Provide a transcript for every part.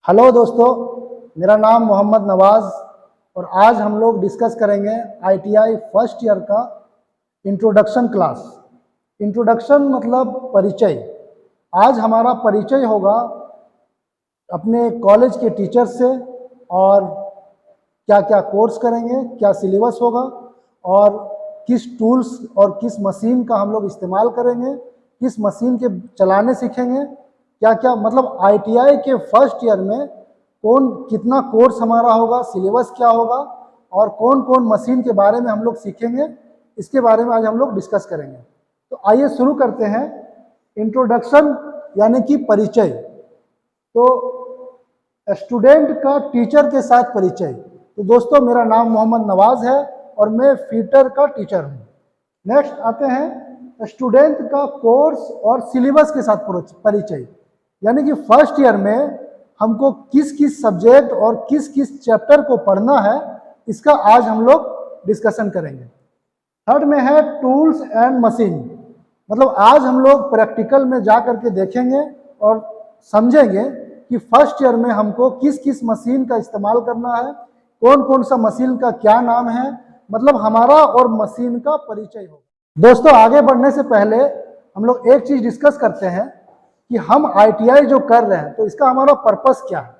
Hello दोस्तों, मेरा नाम मोहम्मद नवाज़ और आज हम लोग डिस्कस करेंगे आईटीआई फर्स्ट ईयर का इंट्रोडक्शन क्लास। इंट्रोडक्शन मतलब परिचय। आज हमारा परिचय होगा अपने कॉलेज के टीचर्स से और क्या क्या कोर्स करेंगे, क्या सिलेबस होगा और किस टूल्स और किस मशीन का हम लोग इस्तेमाल करेंगे, किस मशीन के चलाने सीखेंगे, क्या क्या मतलब आईटीआई के फर्स्ट ईयर में कौन कितना कोर्स हमारा होगा, सिलेबस क्या होगा और कौन कौन मशीन के बारे में हम लोग सीखेंगे, इसके बारे में आज हम लोग डिस्कस करेंगे। तो आइए शुरू करते हैं। इंट्रोडक्शन यानी कि परिचय। तो स्टूडेंट का टीचर के साथ परिचय। तो दोस्तों, मेरा नाम मोहम्मद नवाज़ है और मैं फीटर का टीचर हूँ। नेक्स्ट आते हैं स्टूडेंट का कोर्स और सिलेबस के साथ परिचय, यानी कि फर्स्ट ईयर में हमको किस किस सब्जेक्ट और किस किस चैप्टर को पढ़ना है, इसका आज हम लोग डिस्कशन करेंगे। थर्ड में है टूल्स एंड मशीन, मतलब आज हम लोग प्रैक्टिकल में जा करके देखेंगे और समझेंगे कि फर्स्ट ईयर में हमको किस किस मशीन का इस्तेमाल करना है, कौन कौन सा मशीन का क्या नाम है, मतलब हमारा और मशीन का परिचय हो। दोस्तों, आगे बढ़ने से पहले हम लोग एक चीज डिस्कस करते हैं कि हम आईटीआई जो कर रहे हैं तो इसका हमारा पर्पस क्या है।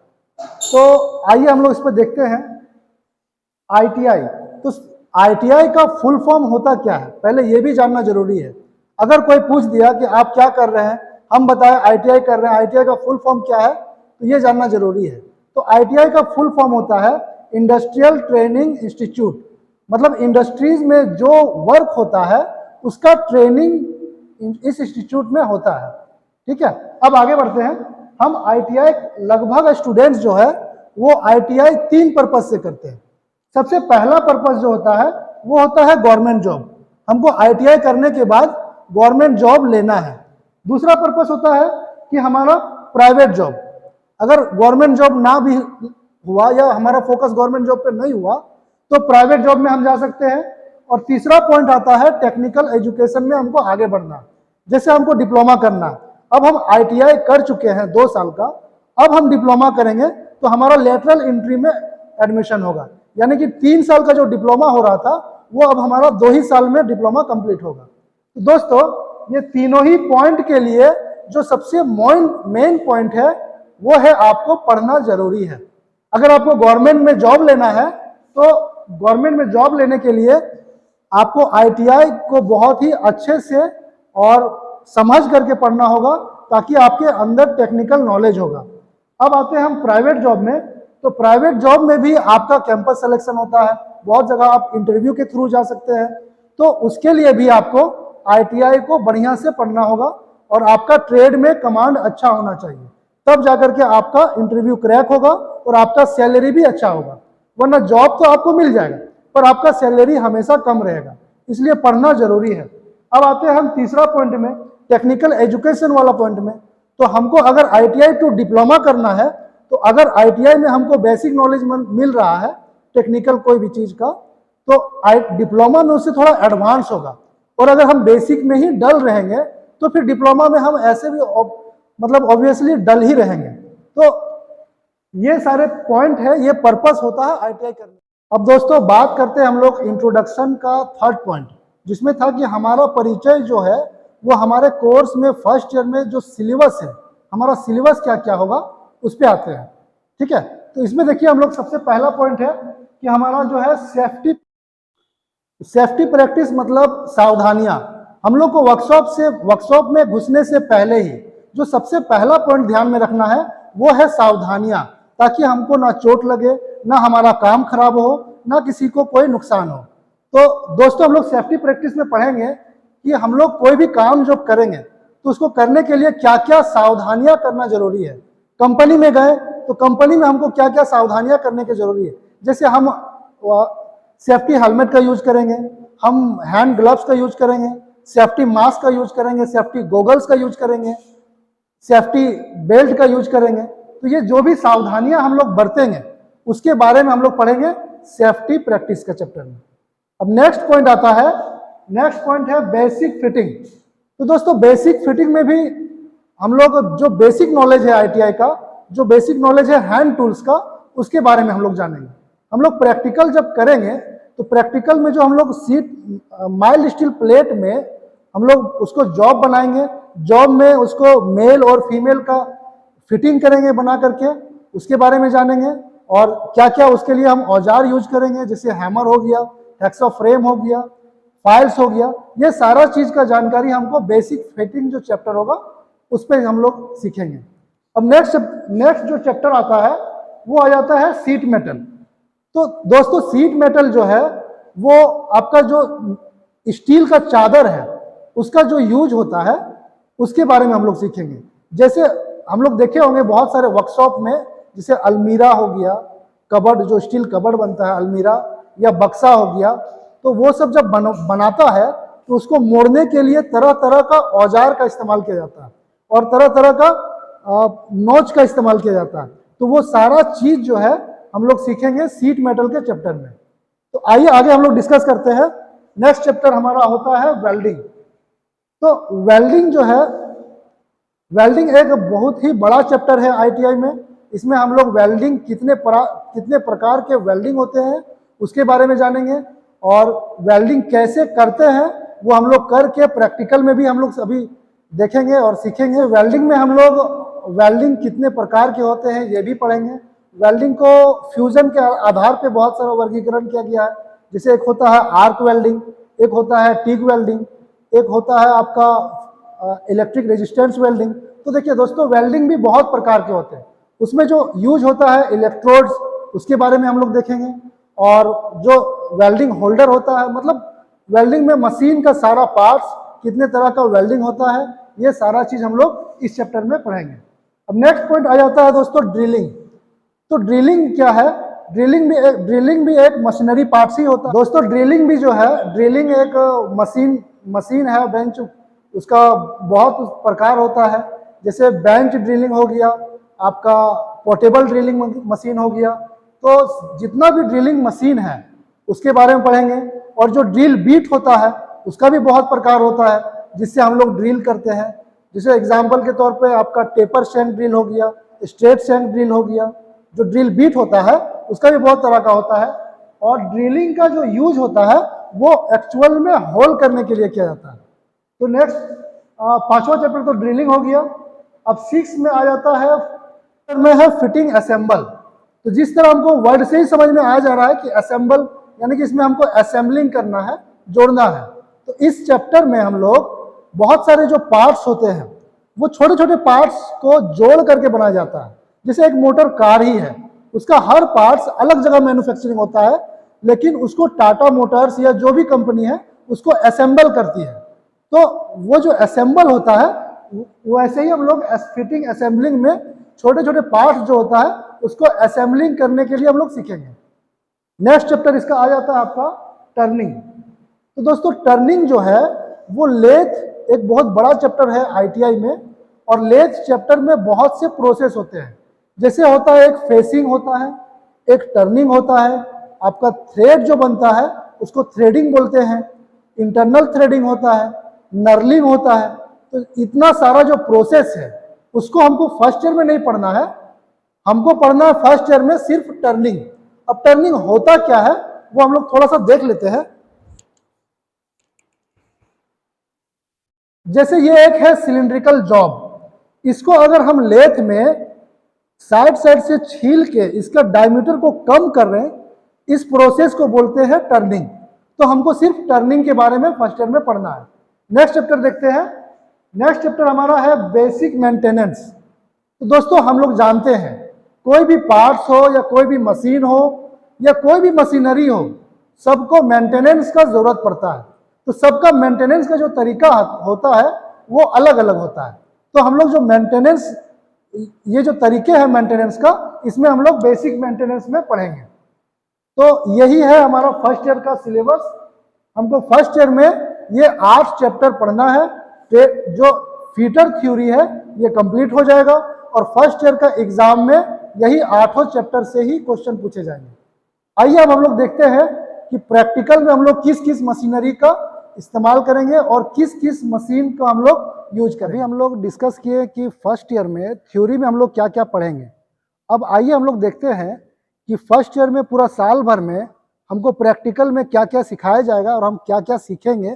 तो आइए हम लोग इस पर देखते हैं। आईटीआई, तो आईटीआई का फुल फॉर्म होता क्या है, पहले ये भी जानना जरूरी है। अगर कोई पूछ दिया कि आप क्या कर रहे हैं, हम बताएं आईटीआई कर रहे हैं, आईटीआई का फुल फॉर्म क्या है, तो ये जानना जरूरी है। तो आईटीआई का फुल फॉर्म होता है इंडस्ट्रियल ट्रेनिंग इंस्टीट्यूट, मतलब इंडस्ट्रीज में जो वर्क होता है उसका ट्रेनिंग इस इंस्टीट्यूट में होता है। ठीक है, अब आगे बढ़ते हैं। हम आईटीआई लगभग स्टूडेंट्स जो है वो आईटीआई 3 पर्पज से करते हैं। सबसे पहला पर्पज जो होता है वो होता है गवर्नमेंट जॉब, हमको आईटीआई करने के बाद गवर्नमेंट जॉब लेना है। दूसरा पर्पज होता है कि हमारा प्राइवेट जॉब, अगर गवर्नमेंट जॉब ना भी हुआ या हमारा फोकस गवर्नमेंट जॉब पे नहीं हुआ तो प्राइवेट जॉब में हम जा सकते हैं। और तीसरा पॉइंट आता है टेक्निकल एजुकेशन में हमको आगे बढ़ना, जैसे हमको डिप्लोमा करना। अब हम आईटीआई कर चुके हैं 2 साल का, अब हम डिप्लोमा करेंगे तो हमारा लेटरल एंट्री में एडमिशन होगा, यानी कि 3 साल का जो डिप्लोमा हो रहा था वो अब हमारा 2 ही साल में डिप्लोमा कंप्लीट होगा। तो दोस्तों, ये तीनों ही पॉइंट के लिए जो सबसे मेन पॉइंट है वो है आपको पढ़ना जरूरी है। अगर आपको गवर्नमेंट में जॉब लेना है तो गवर्नमेंट में जॉब लेने के लिए आपको आईटीआई को बहुत ही अच्छे से और समझ करके पढ़ना होगा ताकि आपके अंदर टेक्निकल नॉलेज होगा। अब आते हैं हम प्राइवेट जॉब में। तो प्राइवेट जॉब में भी आपका कैंपस सिलेक्शन होता है, बहुत जगह आप इंटरव्यू के थ्रू जा सकते हैं। तो उसके लिए भी आपको आईटीआई को बढ़िया से पढ़ना होगा और आपका ट्रेड में कमांड अच्छा होना चाहिए, तब जाकर के आपका इंटरव्यू क्रैक होगा और आपका सैलरी भी अच्छा होगा। वरना जॉब तो आपको मिल जाएगा पर आपका सैलरी हमेशा कम रहेगा, इसलिए पढ़ना जरूरी है। अब आते हैं हम तीसरा पॉइंट में, टेक्निकल एजुकेशन वाला पॉइंट में। तो हमको अगर आईटीआई टू डिप्लोमा करना है तो अगर आईटीआई में हमको बेसिक नॉलेज मिल रहा है टेक्निकल कोई भी चीज का, तो डिप्लोमा में उससे थोड़ा एडवांस होगा। और अगर हम बेसिक में ही डल रहेंगे तो फिर डिप्लोमा में हम ऐसे भी मतलब ऑब्वियसली डल ही रहेंगे। तो ये सारे पॉइंट है, ये पर्पस होता है आईटीआई करने। अब दोस्तों, बात करते हैं हम लोग इंट्रोडक्शन का थर्ड पॉइंट, जिसमें था कि हमारा परिचय जो है वो हमारे कोर्स में फर्स्ट ईयर में जो सिलेबस है, हमारा सिलेबस क्या क्या होगा उस पर आते हैं। ठीक है, तो इसमें देखिए हम लोग सबसे पहला पॉइंट है कि हमारा जो है सेफ्टी प्रैक्टिस, मतलब सावधानियां। हम लोग को वर्कशॉप में घुसने से पहले ही जो सबसे पहला पॉइंट ध्यान में रखना है वो है सावधानियां, ताकि हमको ना चोट लगे, ना हमारा काम खराब हो, ना किसी को कोई नुकसान हो। तो दोस्तों, हम लोग सेफ्टी प्रैक्टिस में पढ़ेंगे कि हम लोग कोई भी काम जो करेंगे तो उसको करने के लिए क्या क्या सावधानियां करना जरूरी है। कंपनी में गए तो कंपनी में हमको क्या क्या सावधानियां करने की जरूरी है, जैसे हम सेफ्टी हेलमेट का यूज करेंगे, हम हैंड ग्लव्स का यूज करेंगे, सेफ्टी मास्क का यूज करेंगे, सेफ्टी गॉगल्स का यूज करेंगे, सेफ्टी बेल्ट का यूज करेंगे। तो ये जो भी सावधानियां हम लोग बरतेंगे उसके बारे में हम लोग पढ़ेंगे सेफ्टी प्रैक्टिस का चैप्टर में। अब नेक्स्ट पॉइंट आता है, नेक्स्ट पॉइंट है बेसिक फिटिंग। तो दोस्तों, बेसिक फिटिंग में भी हम लोग जो बेसिक नॉलेज है आईटीआई का जो बेसिक नॉलेज है हैंड टूल्स का, उसके बारे में हम लोग जानेंगे। हम लोग प्रैक्टिकल जब करेंगे तो प्रैक्टिकल में जो हम लोग सीट माइल्ड स्टील प्लेट में हम लोग उसको जॉब बनाएंगे, जॉब में उसको मेल और फीमेल का फिटिंग करेंगे बना करके, उसके बारे में जानेंगे। और क्या क्या उसके लिए हम औजार यूज करेंगे, जैसे हैमर हो गया, हेक्सा फ्रेम हो गया, फाइल्स हो गया, ये सारा चीज का जानकारी हमको बेसिक फिटिंग जो चैप्टर होगा उस पर हम लोग सीखेंगे। अब नेक्स्ट जो चैप्टर आता है वो आ जाता है सीट मेटल। तो दोस्तों सीट मेटल जो है वो आपका जो स्टील का चादर है उसका जो यूज होता है उसके बारे में हम लोग सीखेंगे। जैसे हम लोग देखे होंगे बहुत सारे वर्कशॉप में, जैसे अलमीरा हो गया, कबर्ड जो स्टील कबर्ड बनता है, अलमीरा या बक्सा हो गया, तो वो सब जब बनाता है तो उसको मोड़ने के लिए तरह तरह का औजार का इस्तेमाल किया जाता है और तरह तरह का नोच का इस्तेमाल किया जाता है। तो वो सारा चीज जो है हम लोग सीखेंगे सीट मेटल के चैप्टर में। तो आइए आगे हम लोग डिस्कस करते हैं। नेक्स्ट चैप्टर हमारा होता है वेल्डिंग। तो वेल्डिंग जो है, वेल्डिंग एक बहुत ही बड़ा चैप्टर है आईटीआई में। इसमें हम लोग वेल्डिंग कितने प्रकार के वेल्डिंग होते हैं उसके बारे में जानेंगे, और वेल्डिंग कैसे करते हैं वो हम लोग करके प्रैक्टिकल में भी हम लोग अभी देखेंगे और सीखेंगे। वेल्डिंग में हम लोग वेल्डिंग कितने प्रकार के होते हैं ये भी पढ़ेंगे। वेल्डिंग को फ्यूजन के आधार पे बहुत सारा वर्गीकरण किया गया है। जैसे एक होता है आर्क वेल्डिंग, एक होता है टिग वेल्डिंग, एक होता है आपका इलेक्ट्रिक रेजिस्टेंस वेल्डिंग। तो देखिए दोस्तों वेल्डिंग भी बहुत प्रकार के होते हैं। उसमें जो यूज होता है इलेक्ट्रोड्स, उसके बारे में हम लोग देखेंगे। और जो वेल्डिंग होल्डर होता है, मतलब वेल्डिंग में मशीन का सारा पार्ट्स, कितने तरह का वेल्डिंग होता है, ये सारा चीज हम लोग इस चैप्टर में पढ़ेंगे। अब नेक्स्ट पॉइंट आ जाता है दोस्तों ड्रिलिंग। तो ड्रिलिंग क्या है? ड्रिलिंग भी एक मशीनरी पार्ट्स ही होता है दोस्तों। ड्रिलिंग भी जो है, ड्रिलिंग एक मशीन है, बेंच, उसका बहुत प्रकार होता है। जैसे बेंच ड्रिलिंग हो गया, आपका पोर्टेबल ड्रिलिंग मशीन हो गया। तो जितना भी ड्रिलिंग मशीन है उसके बारे में पढ़ेंगे। और जो ड्रिल बीट होता है उसका भी बहुत प्रकार होता है जिससे हम लोग ड्रिल करते हैं। जैसे एग्जांपल के तौर पे आपका टेपर शैंक ड्रिल हो गया, स्ट्रेट शैंक ड्रिल हो गया। जो ड्रिल बीट होता है उसका भी बहुत तरह का होता है। और ड्रिलिंग का जो यूज होता है वो एक्चुअल में होल करने के लिए किया जाता है। तो नेक्स्ट पांचवा चैप्टर तो ड्रिलिंग हो गया। अब 6 में आ जाता है फिटिंग असेंबल। तो जिस तरह हमको वर्ड से ही समझ में आ जा रहा है कि असेंबल यानी कि इसमें हमको असेंबलिंग करना है, जोड़ना है। तो इस चैप्टर में हम लोग बहुत सारे जो पार्ट्स होते हैं वो छोटे छोटे पार्ट्स को जोड़ करके बनाया जाता है। जैसे एक मोटर कार ही है, उसका हर पार्ट्स अलग जगह मैन्युफैक्चरिंग होता है, लेकिन उसको टाटा मोटर्स या जो भी कंपनी है उसको असेंबल करती है। तो वो जो असेंबल होता है वैसे ही हम लोग फिटिंग असेंबलिंग में छोटे छोटे पार्ट्स जो होता है उसको असेंबलिंग करने के लिए हम लोग सीखेंगे। नेक्स्ट चैप्टर इसका आ जाता है आपका टर्निंग। तो दोस्तों टर्निंग जो है वो लेथ एक बहुत बड़ा चैप्टर है आईटीआई में। और लेथ चैप्टर में बहुत से प्रोसेस होते हैं। जैसे होता है एक फेसिंग होता है, एक टर्निंग होता है, आपका थ्रेड जो बनता है उसको थ्रेडिंग बोलते हैं, इंटरनल थ्रेडिंग होता है, नर्लिंग होता है। तो इतना सारा जो प्रोसेस है उसको हमको फर्स्ट ईयर में नहीं पढ़ना है, हमको पढ़ना है फर्स्ट ईयर में सिर्फ टर्निंग। अब टर्निंग होता क्या है वो हम लोग थोड़ा सा देख लेते हैं। जैसे ये एक है सिलिंड्रिकल जॉब, इसको अगर हम लेथ में साइड से छील के इसका डायमीटर को कम कर रहे हैं, इस प्रोसेस को बोलते हैं टर्निंग। तो हमको सिर्फ टर्निंग के बारे में फर्स्ट ईयर में पढ़ना है। नेक्स्ट चैप्टर देखते हैं। नेक्स्ट चैप्टर हमारा है बेसिक मेंटेनेंस। तो दोस्तों हम लोग जानते हैं कोई भी पार्ट्स हो या कोई भी मशीन हो या कोई भी मशीनरी हो, सबको मेंटेनेंस का जरूरत पड़ता है। तो सबका मेंटेनेंस का जो तरीका होता है वो अलग अलग होता है। तो हम लोग जो मेंटेनेंस, ये जो तरीके हैं मेंटेनेंस का, इसमें हम लोग बेसिक मेंटेनेंस में पढ़ेंगे। तो यही है हमारा फर्स्ट ईयर का सिलेबस। हमको फर्स्ट ईयर में ये 8 चैप्टर पढ़ना है। जो फीटर थ्योरी है ये कंप्लीट हो जाएगा और फर्स्ट ईयर का एग्जाम में यही 8 चैप्टर से ही क्वेश्चन पूछे जाएंगे। आइए अब हम लोग देखते हैं कि प्रैक्टिकल में हम लोग किस किस मशीनरी का इस्तेमाल करेंगे और किस किस मशीन का हम लोग यूज करेंगे। हम लोग डिस्कस किए कि फर्स्ट ईयर में थ्योरी में हम लोग क्या क्या पढ़ेंगे। अब आइए हम लोग देखते हैं कि फर्स्ट ईयर में पूरा साल भर में हमको प्रैक्टिकल में क्या क्या सिखाया जाएगा और हम क्या क्या सीखेंगे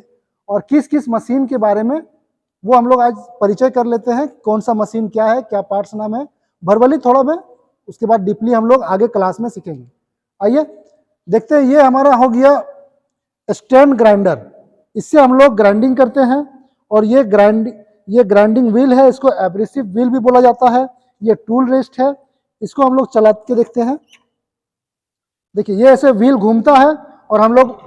और किस किस मशीन के बारे में वो हम लोग आज परिचय कर लेते हैं। कौन सा मशीन क्या है, क्या पार्ट्स नाम है, वर्बली थोड़ा में, उसके बाद डीपली हम लोग आगे क्लास में सीखेंगे। आइए देखते हैं। ये हमारा हो गया स्टैंड ग्राइंडर, इससे हम लोग ग्राइंडिंग करते हैं। और ये ग्राइंडिंग व्हील है, इसको एब्रेसिव व्हील भी बोला जाता है। ये टूल रेस्ट है, इसको हम लोग चला के देखते हैं। देखिए ये ऐसे व्हील घूमता है और हम लोग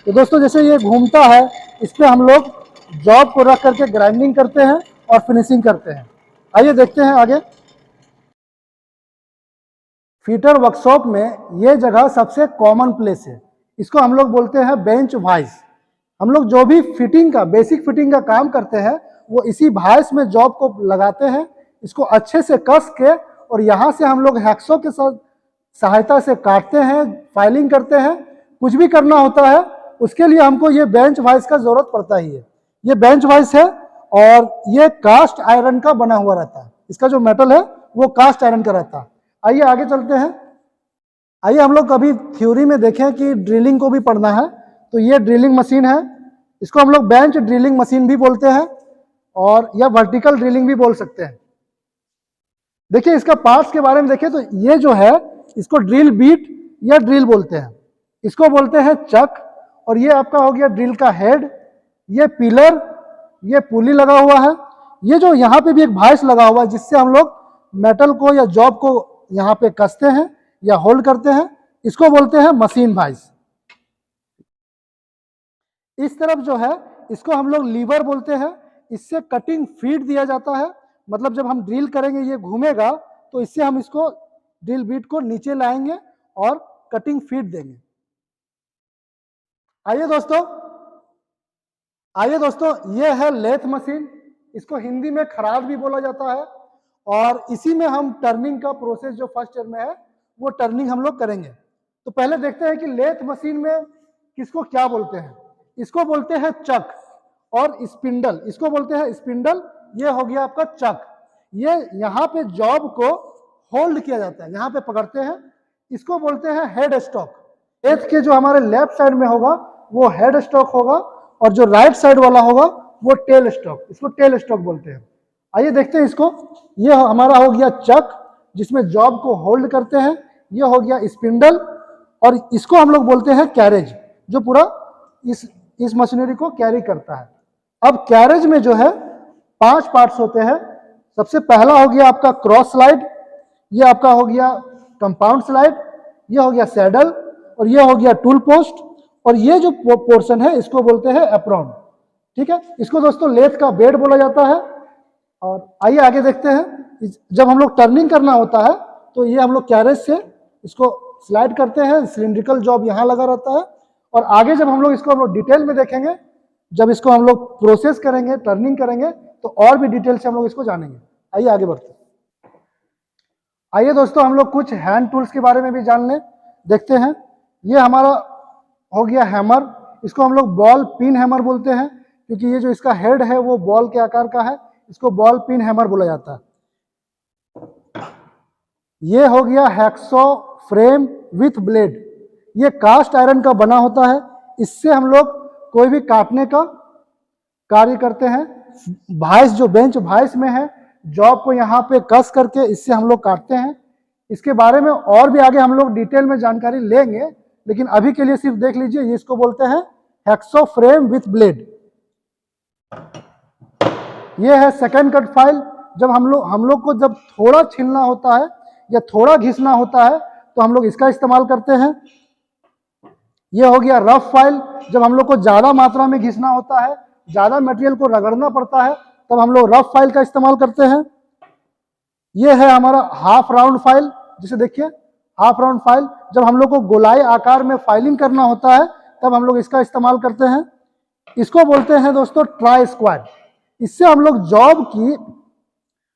तो दोस्तों जैसे ये घूमता है, इस पर हम लोग जॉब को रख करके ग्राइंडिंग करते हैं और फिनिशिंग करते हैं। आइए देखते हैं आगे। फिटर वर्कशॉप में ये जगह सबसे कॉमन प्लेस है, इसको हम लोग बोलते हैं बेंच वाइस। हम लोग जो भी फिटिंग का, बेसिक फिटिंग का काम करते हैं वो इसी वाइस में जॉब को लगाते हैं, इसको अच्छे से कस के, और यहाँ से हम लोग हैक्सो के साथ सहायता से काटते हैं, फाइलिंग करते हैं। कुछ भी करना होता है उसके लिए हमको ये बेंच वाइस का जरूरत पड़ता ही है। ये बेंच वाइस है और ये कास्ट आयरन का बना हुआ रहता है, इसका जो मेटल है वो कास्ट आयरन का रहता है। आइए आगे चलते हैं। आइए हम लोग कभी थ्योरी में देखें कि ड्रिलिंग को भी पढ़ना है, तो ये ड्रिलिंग मशीन है, इसको हम लोग बेंच ड्रिलिंग मशीन भी बोलते हैं और या वर्टिकल ड्रिलिंग भी बोल सकते हैं। देखिए इसका पार्ट्स के बारे में देखें तो ये जो है इसको ड्रिल बीट या ड्रिल बोलते हैं, इसको बोलते हैं चक। और ये आपका हो गया ड्रिल का हेड, ये पिलर, ये पुली लगा हुआ है, ये जो यहाँ पे भी एक वाइस लगा हुआ है जिससे हम लोग मेटल को या जॉब को यहाँ पे कसते हैं या होल्ड करते हैं, इसको बोलते हैं मशीन वाइस। इस तरफ जो है इसको हम लोग लीवर बोलते हैं, इससे कटिंग फीड दिया जाता है। मतलब जब हम ड्रिल करेंगे ये घूमेगा तो इससे हम इसको ड्रिल बीट को नीचे लाएंगे और कटिंग फीड देंगे। आइए दोस्तों ये है लेथ मशीन, इसको हिंदी में खराद भी बोला जाता है। और इसी में हम टर्निंग का प्रोसेस जो फर्स्ट ईयर में है वो टर्निंग हम लोग करेंगे। तो पहले देखते हैं कि लेथ मशीन में किसको क्या बोलते हैं। इसको बोलते हैं चक और स्पिंडल, इसको बोलते हैं स्पिंडल। ये हो गया आपका चक, ये यहाँ पे जॉब को होल्ड किया जाता है, यहाँ पे पकड़ते हैं, इसको बोलते हैं हेड स्टॉक। लेथ के जो हमारे लेफ्ट साइड में होगा वो हेड स्टॉक होगा और जो राइट साइड वाला होगा वो टेल स्टॉक, इसको टेल स्टॉक बोलते हैं। आइए देखते हैं इसको। ये हमारा हो गया चक जिसमें जॉब को होल्ड करते हैं, ये हो गया स्पिंडल और इसको हम लोग बोलते हैं कैरेज, जो पूरा इस मशीनरी को कैरी करता है। अब कैरेज में जो है 5 पार्ट्स होते हैं। सबसे पहला हो गया आपका क्रॉस स्लाइड, ये आपका हो गया कंपाउंड स्लाइड, ये हो गया सैडल और ये हो गया टूल पोस्ट, और ये जो पोर्शन है इसको बोलते हैं एप्रॉन। ठीक है, इसको दोस्तों लेथ का बेड बोला जाता है। और आइए आगे देखते हैं। जब हम लोग टर्निंग करना होता है तो ये हम लोग कैरेज से इसको स्लाइड करते हैं, सिलिंड्रिकल जॉब यहाँ लगा रहता है। और आगे जब हम लोग इसको हम लोग डिटेल में देखेंगे, जब इसको हम लोग प्रोसेस करेंगे, टर्निंग करेंगे, तो और भी डिटेल से हम लोग इसको जानेंगे। आइए आगे बढ़ते हैं। आइए दोस्तों हम लोग कुछ हैंड टूल्स के बारे में भी जान लें, देखते हैं। ये हमारा हो गया हैमर, इसको हम लोग बॉल पिन हैमर बोलते हैं क्योंकि ये जो इसका हेड है वो बॉल के आकार का है, इसको बॉल पिन हैमर बोला जाता है। ये हो गया हैक्सॉ फ्रेम विथ ब्लेड, ये कास्ट आयरन का बना होता है, इससे हम लोग कोई भी काटने का कार्य करते हैं। वाइस जो बेंच वाइस में है, जॉब को यहाँ पे कस करके इससे हम लोग काटते हैं। इसके बारे में और भी आगे हम लोग डिटेल में जानकारी लेंगे, लेकिन अभी के लिए सिर्फ देख लीजिए, ये इसको बोलते हैं हैक्सॉ फ्रेम विथ ब्लेड। ये है सेकंड कट फाइल। जब हम लोग को जब थोड़ा छीलना होता है या थोड़ा घिसना होता है तो हम लोग इसका इस्तेमाल करते हैं। ये हो गया रफ फाइल, जब हम लोग को ज्यादा मात्रा में घिसना होता है, ज्यादा मटेरियल को रगड़ना पड़ता है, तब हम लोग रफ फाइल का इस्तेमाल करते हैं। ये है हमारा हाफ राउंड फाइल, जिसे देखिए हाफ राउंड फाइल, जब हम लोग को गोलाई आकार में फाइलिंग करना होता है तब हम लोग इसका इस्तेमाल करते हैं। इसको बोलते हैं दोस्तों ट्राई स्क्वायर, इससे हम लोग जॉब की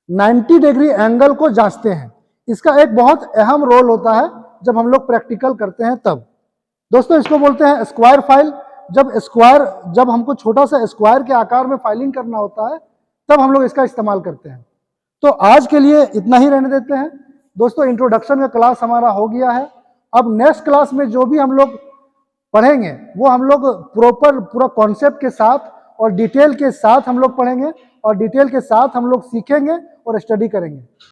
90 डिग्री एंगल को जांचते हैं। इसका एक बहुत अहम रोल होता है जब हम लोग प्रैक्टिकल करते हैं तब। दोस्तों इसको बोलते हैं स्क्वायर फाइल। जब हमको छोटा सा स्क्वायर के आकार में फाइलिंग करना होता है तब हम लोग इसका इस्तेमाल करते हैं। तो आज के लिए इतना ही रहने देते हैं दोस्तों। इंट्रोडक्शन का क्लास हमारा हो गया है। अब नेक्स्ट क्लास में जो भी हम लोग पढ़ेंगे वो हम लोग पूरा कॉन्सेप्ट के साथ और डिटेल के साथ हम लोग पढ़ेंगे और डिटेल के साथ हम लोग सीखेंगे और स्टडी करेंगे।